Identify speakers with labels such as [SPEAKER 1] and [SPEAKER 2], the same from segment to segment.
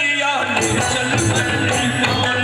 [SPEAKER 1] संवरिया ले चल परली पार।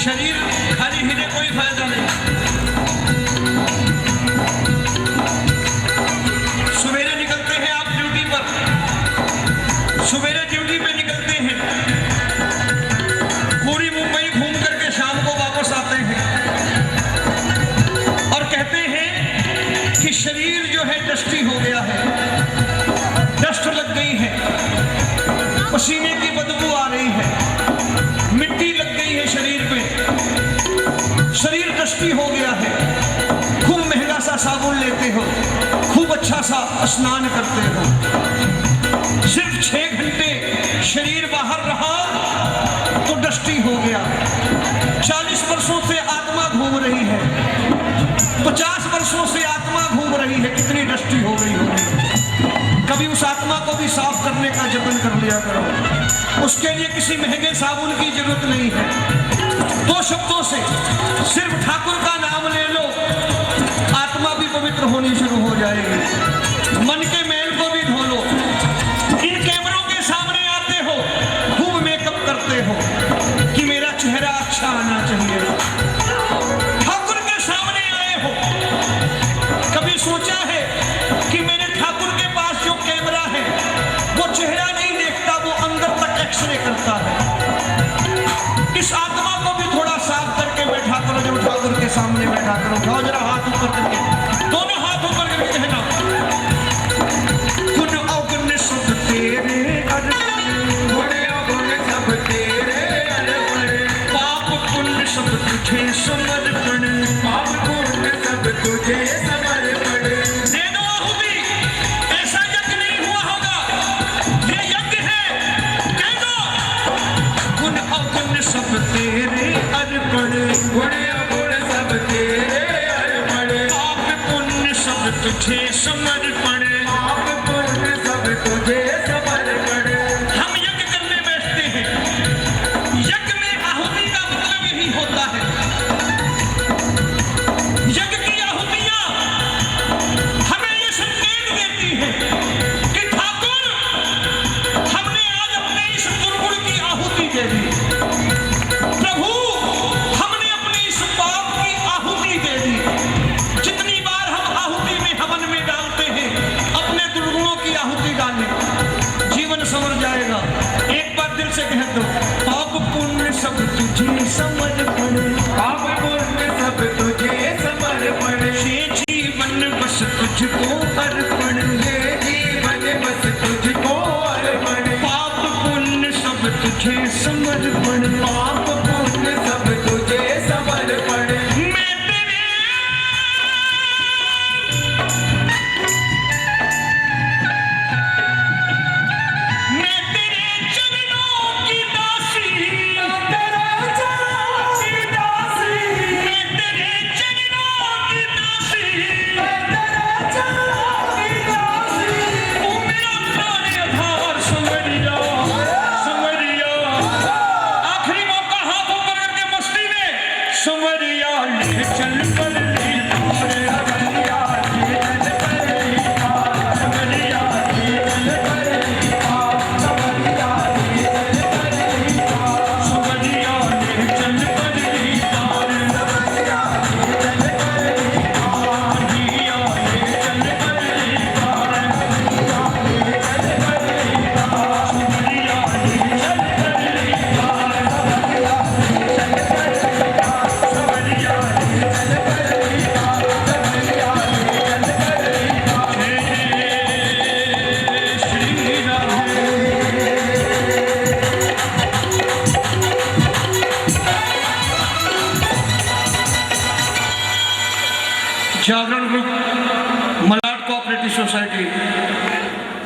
[SPEAKER 2] शरीर खाली हिले कोई फायदा नहीं। सवेरे निकलते हैं आप ड्यूटी पर, सवेरे ड्यूटी पे निकलते हैं, पूरी मुंबई घूम करके शाम को वापस आते हैं और कहते हैं कि शरीर जो है डस्टी हो गया है, डस्ट लग गई है, पसीने की बदबू आ रही है, मिट्टी लग गई है शरीर पे, शरीर डस्टी हो गया है, खूब महंगा सा साबुन लेते हो, खूब अच्छा सा स्नान करते हो, सिर्फ 6 घंटे शरीर बाहर रहा तो डस्टी हो गया। 40 वर्षों से आत्मा घूम रही है, 50 वर्षों से आत्मा घूम रही है, कितनी डस्टी हो गई होगी। कभी उस आत्मा को भी साफ करने का जतन कर लिया करो, उसके लिए किसी महंगे साबुन की जरूरत नहीं है। 2 शब्दों से सिर्फ ठाकुर का नाम ले लो, आत्मा भी पवित्र होनी शुरू हो जाएगी। करो। उठाओ जरा हाथ ऊपर करके, दोनों हाथ ऊपर करके कहना, गुण अवगुण सब तेरे अर्पण,
[SPEAKER 1] गुण अवगुण सब तेरे अर्पण,
[SPEAKER 2] पाप पुण्य सब तुझे समर्पण,
[SPEAKER 1] पाप पुण्य सब तुझे समर्पण।
[SPEAKER 2] दे दो आहुति, ऐसा यज्ञ नहीं हुआ होगा, ये यज्ञ है, कह दो गुण अवगुण सब तेरे अर्पण,
[SPEAKER 1] गुण अवगुण सब तेरे अर्पण,
[SPEAKER 2] पाप पुण्य सब तुझे समर्पण।
[SPEAKER 1] पाप पुण्य सब तुझे समर्पण।
[SPEAKER 2] हम यज्ञ करने बैठते हैं, यज्ञ में आहुति का मतलब यही होता है। यज्ञ की आहुतियां हमें ये संकेत देती हैं कि ठाकुर हमने आज अपने इस दुर्गुण की आहुति दे दी, प्रभु हमने अपने इस पाप की आहुति दे दी। जितनी बार हम आहुति में हवन में डालते हैं, अपने दुर्गुणों की आहुति डालें, जीवन संवर जाएगा। एक बार दिल से कह दो, पाप पुण्य सब तुझे समर्पण,
[SPEAKER 1] पाप पुण्य सब तुझे समर्पण,
[SPEAKER 2] ये जीवन बस तुझको अर्पण,
[SPEAKER 1] ये जीवन बस तुझको अर्पण,
[SPEAKER 2] पाप पुण्य सब तुझे समर्पण,
[SPEAKER 1] पाप पुण्य सब तुझे समर्पण।
[SPEAKER 2] मैं तेरे मैं तेरे चरणों की दासी,
[SPEAKER 1] तेरा चरणों की दासी,
[SPEAKER 2] मैं तेरे चरणों की दासी,
[SPEAKER 1] तेरा चरणों की दासी,
[SPEAKER 2] तू मेरा प्राण आधार संवरिया, संवरिया। आखिरी मौका हाथ ऊपर करके मस्ती में, संवरिया ले चल पर ली पार,
[SPEAKER 1] संवरिया ले चल पर ली पार,
[SPEAKER 2] संवरिया
[SPEAKER 1] ले चल पर ली पार, संवरिया ले चल पर ली पार,
[SPEAKER 2] संवरिया ले चल पर ली पार,
[SPEAKER 1] संवरिया ले चल पर ली पार,
[SPEAKER 2] संवरिया ले चल पर ली पार,
[SPEAKER 1] ले चल पर ली पार,
[SPEAKER 2] संवरिया ले चल पर ली पार,
[SPEAKER 1] संवरिया ले चल पर ली पार,
[SPEAKER 2] संवरिया ले
[SPEAKER 1] चल पर ली पार, संवरिया ले चल पर ली पार।
[SPEAKER 2] Shri Ram. Jagran group Malad cooperative society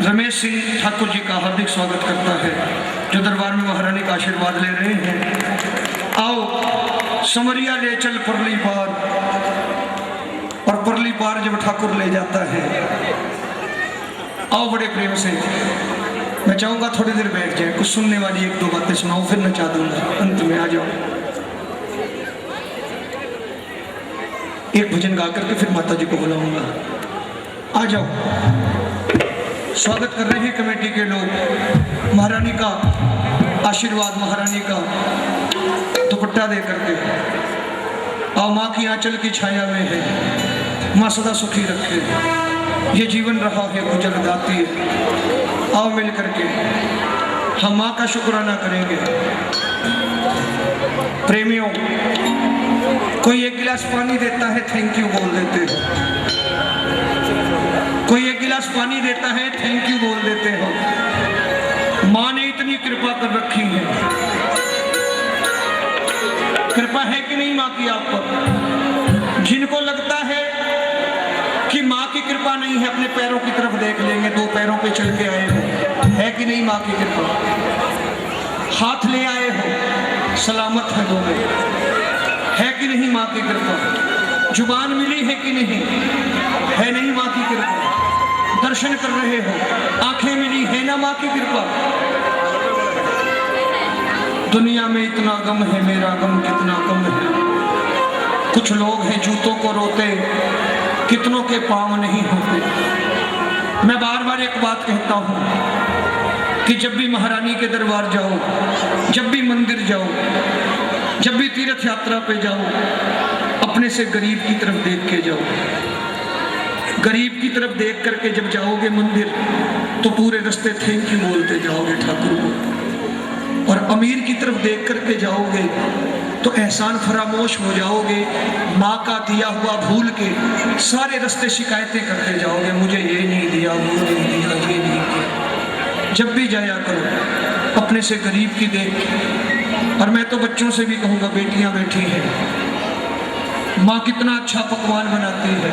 [SPEAKER 2] Ramesh Singh Thakur ji का हार्दिक स्वागत करता है, जो दरबार में महारानी का आशीर्वाद ले रहे हैं। आओ समरिया ले चल परली पार, और परली पार जब ठाकुर ले जाता है, आओ बड़े प्रेम से। मैं चाहूंगा थोड़ी देर बैठ जाए, कुछ सुनने वाली एक दो बातें सुनाओ, फिर नचा दूंगा। अंत में आ जाओ, एक भजन गा करके फिर माता जी को बुलाऊंगा। आ जाओ। स्वागत कर रहे हैं कमेटी के लोग, महारानी का आशीर्वाद, महारानी का दुपट्टा दे करके। आओ, माँ की आंचल की छाया में है, माँ सदा सुखी रखे। ये जीवन रहा है गुजर दाती है। आओ मिल करके हम माँ का शुक्राना करेंगे। प्रेमियों, कोई एक गिलास पानी देता है, थैंक यू बोल देते हो। कोई एक गिलास पानी देता है, थैंक यू बोल देते हो। माँ ने इतनी कृपा कर रखी है। कृपा है कि नहीं माँ की आप पर? जिनको लगता है कि माँ की कृपा नहीं है, अपने पैरों की तरफ देख लेंगे, दो पैरों पे चल के आए हो, है कि नहीं माँ की कृपा? हाथ ले आए हो, सलामत है दोनों, है कि नहीं माँ की कृपा? जुबान मिली है कि नहीं, है नहीं माँ की कृपा? दर्शन कर रहे हो, आंखें मिली है ना माँ की कृपा? दुनिया में इतना गम है, मेरा गम कितना कम है। कुछ लोग हैं जूतों को रोते, कितनों के पाँव नहीं होते। मैं बार बार एक बात कहता हूँ कि जब भी महारानी के दरबार जाओ, जब भी मंदिर जाओ, जब भी तीर्थ यात्रा पे जाओ, अपने से गरीब की तरफ देख के जाओ। गरीब की तरफ देख करके जब जाओगे मंदिर, तो पूरे रास्ते थैंक यू बोलते जाओगे ठाकुर को। और अमीर की तरफ देख करके जाओगे तो एहसान फरामोश हो जाओगे। माँ का दिया हुआ भूल के सारे रास्ते शिकायतें करते जाओगे, मुझे ये नहीं दिया, वो नहीं दिया, ये नहीं दिया। जब भी जाया करो अपने से गरीब की देख। और मैं तो बच्चों से भी कहूँगा, बेटियाँ बैठी हैं, माँ कितना अच्छा पकवान बनाती है,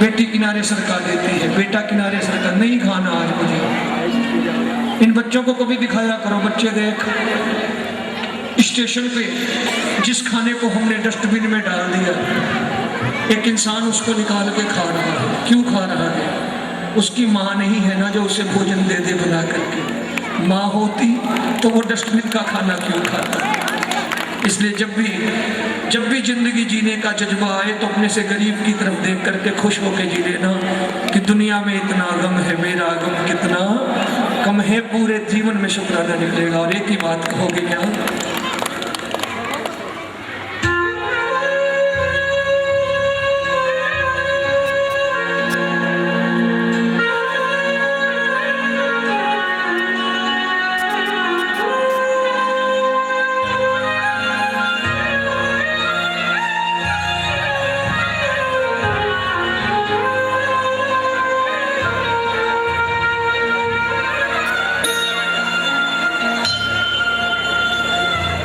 [SPEAKER 2] बेटी किनारे सरका देती है, बेटा किनारे सरका, नहीं खाना आज मुझे। इन बच्चों को कभी दिखाया करो, बच्चे देख स्टेशन पे जिस खाने को हमने डस्टबिन में डाल दिया, एक इंसान उसको निकाल के खा रहा है। क्यों खा रहा है? उसकी माँ नहीं है ना जो उसे भोजन दे दे बना करके। माँ होती तो वो डस्टबिन का खाना क्यों खाता? इसलिए जब भी जिंदगी जीने का जज्बा आए तो अपने से गरीब की तरफ देख करके खुश होकर जी लेना कि दुनिया में इतना गम है, मेरा गम कितना कम है। पूरे जीवन में शुक्राना निकलेगा। और एक ही बात कहोगे क्या?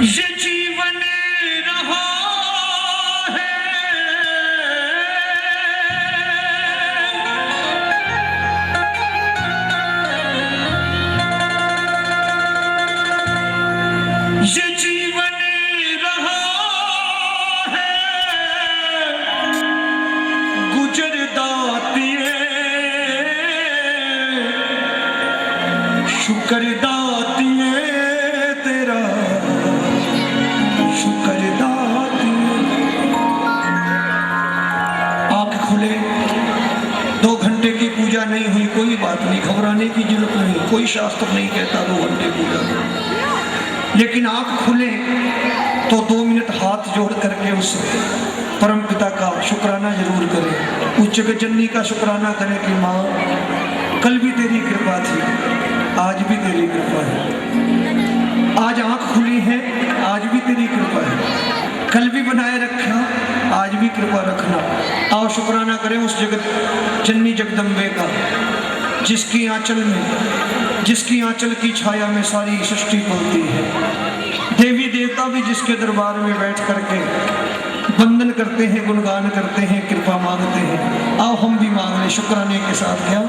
[SPEAKER 2] ये जीवन रहा है, ये जीवन रहा है, गुजरदातिए शुक्रदातिए तेरा पूजा नहीं हुई, कोई बात नहीं, घबराने की जरूरत नहीं। कोई शास्त्र नहीं कहता 2 घंटे पूजा करो, लेकिन आंख खुले तो 2 मिनट हाथ जोड़ करके उस परम पिता का शुक्राना जरूर करें। उस जगत जननी का शुक्राना करें कि माँ कल भी तेरी कृपा थी, आज भी तेरी कृपा है। आज आंख खुली है, आज भी तेरी कृपा है। कल भी बनाए रखा, आज भी कृपा रखना। आओ शुक्राना करें उस जगत जननी जगदम्बे का, जिसकी आंचल की छाया में सारी सृष्टि पलती है। देवी देवता भी जिसके दरबार में बैठ करके वंदन करते हैं, गुणगान करते हैं, कृपा मांगते हैं। आओ हम भी मांग लें शुक्राने के साथ। क्या